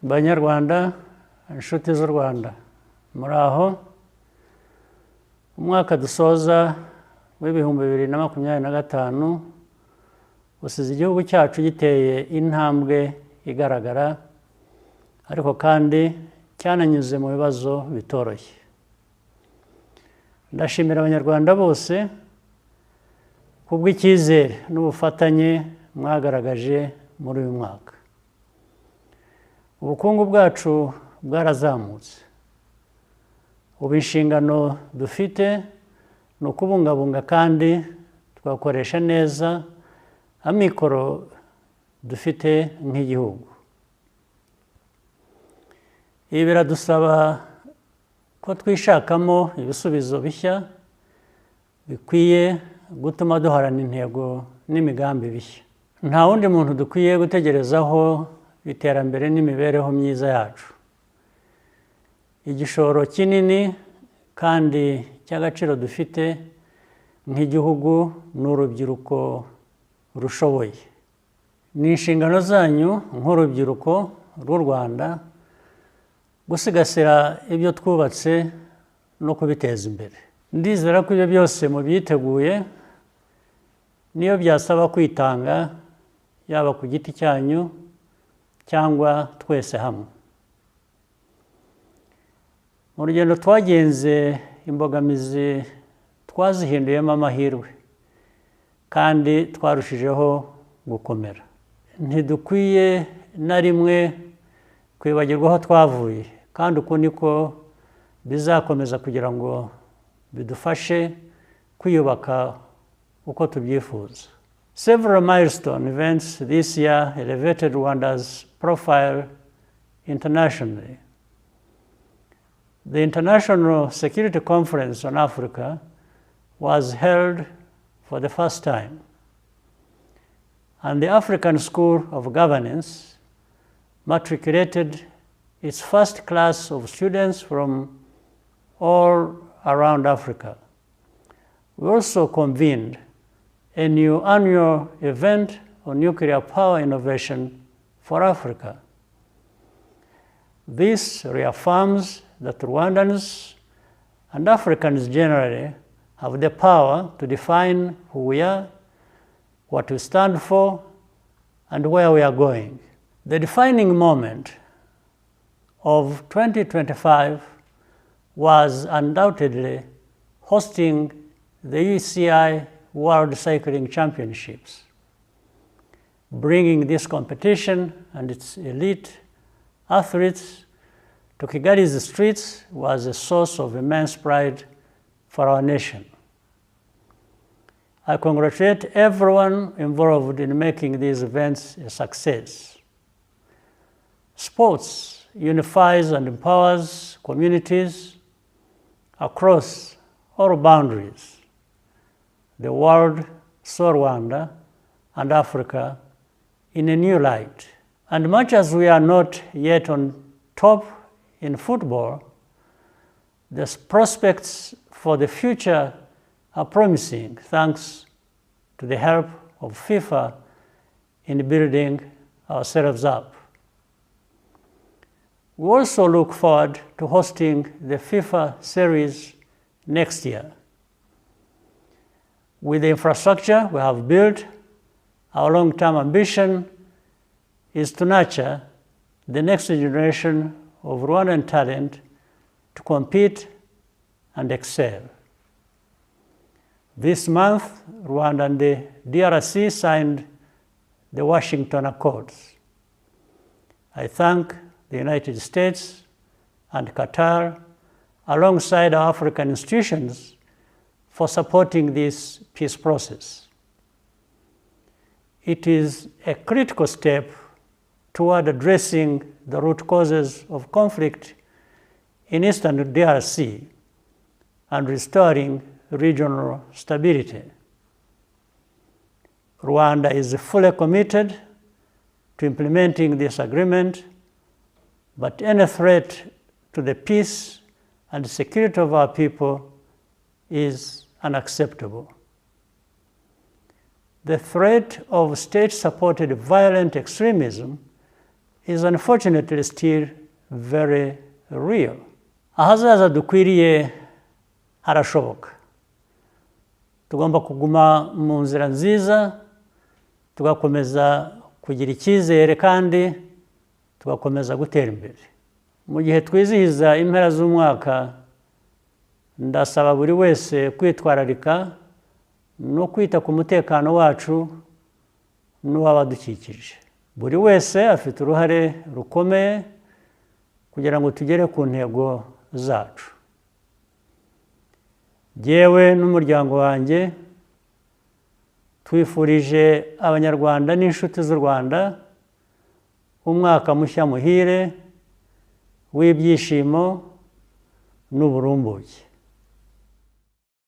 Abanyarwanda, inshuti z'u Rwanda, muri aho umwaka dusoza w'ibihumbi 2025 usize igihugu cyacu giteye intambwe igaragara, ariko kandi cyananyuze mu bibazo bitoroshye. Ndashimira abanyarwanda bose kubw'icyizere n'ubufatanye mwagaragaje muri uyu mwaka. Ubukungu bwacu bwarazamutse. Ubu inshingano dufite ni ukubungabunga kandi twakoresha neza amikoro dufite nk'igihugu. Ibi biradusaba ko twishakamo ibisubizo bishya bikwiye gutuma duharana intego n'imigambi bishya. Nta wundi muntu dukwiye gutegerezaho iterambere n'imibereho myiza yacu. Igishoro kinini kandi cy'agaciro dufite nk'igihugu n'urubyiruko rushoboye. Ni inshingano zanyu nk'urubyiruko rw'u Rwanda gusigasira ibyo twubatse no kubiteza imbere. Ndizera ko ibyo byose mubyiteguye, niyo byasaba kwitanga, yaba ku giti cyanyu cyangwa twese hamwe. Mu rugendo twagenze, imbogamizi twazihinduyemo amahirwe kandi twarushijeho gukomera. Ntidukwiye na rimwe kwibagirwa aho twavuye, kandi uko niko bizakomeza kugira ngo bidufashe kwiyubaka uko tubyifuza. Several milestone events this year elevated Rwanda's profile internationally. The International Security Conference on Africa was held for the first time, and the African School of Governance matriculated its first class of students from all around Africa. We also convened a new annual event on nuclear power innovation for Africa. This reaffirms that Rwandans and Africans generally have the power to define who we are, what we stand for, and where we are going. The defining moment of 2025 was undoubtedly hosting the UCI World Cycling Championships. Bringing this competition and its elite athletes to Kigali's streets was a source of immense pride for our nation. I congratulate everyone involved in making these events a success. Sports unifies and empowers communities across all boundaries. The world saw Rwanda and Africa in a new light. And much as we are not yet on top in football, the prospects for the future are promising thanks to the help of FIFA in building ourselves up. We also look forward to hosting the FIFA series next year. With the infrastructure we have built, our long-term ambition is to nurture the next generation of Rwandan talent to compete and excel. This month, Rwanda and the DRC signed the Washington Accords. I thank the United States and Qatar, alongside our African institutions, for supporting this peace process. It is a critical step toward addressing the root causes of conflict in eastern DRC and restoring regional stability. Rwanda is fully committed to implementing this agreement, but any threat to the peace and security of our people is unacceptable. The threat of state-supported violent extremism is unfortunately still very real. Ahazaza dukwiriye harashoboka. Tugomba kuguma mu nzira nziza, tugakomeza kugira icyizere kandi tugakomeza gutera imbere. Mu gihe twizihiza impera z'umwaka, ndasaba buri wese kwitwararika no kwita ku mutekano wacu n'uw'abadukikije. Buri wese afite uruhare rukomeye kugira ngo tugere ku ntego zacu. Jyewe n'umuryango wanjye twifurije abanyarwanda n'inshuti z'u Rwanda umwaka mushya muhire w'ibyishimo n'uburumbuke.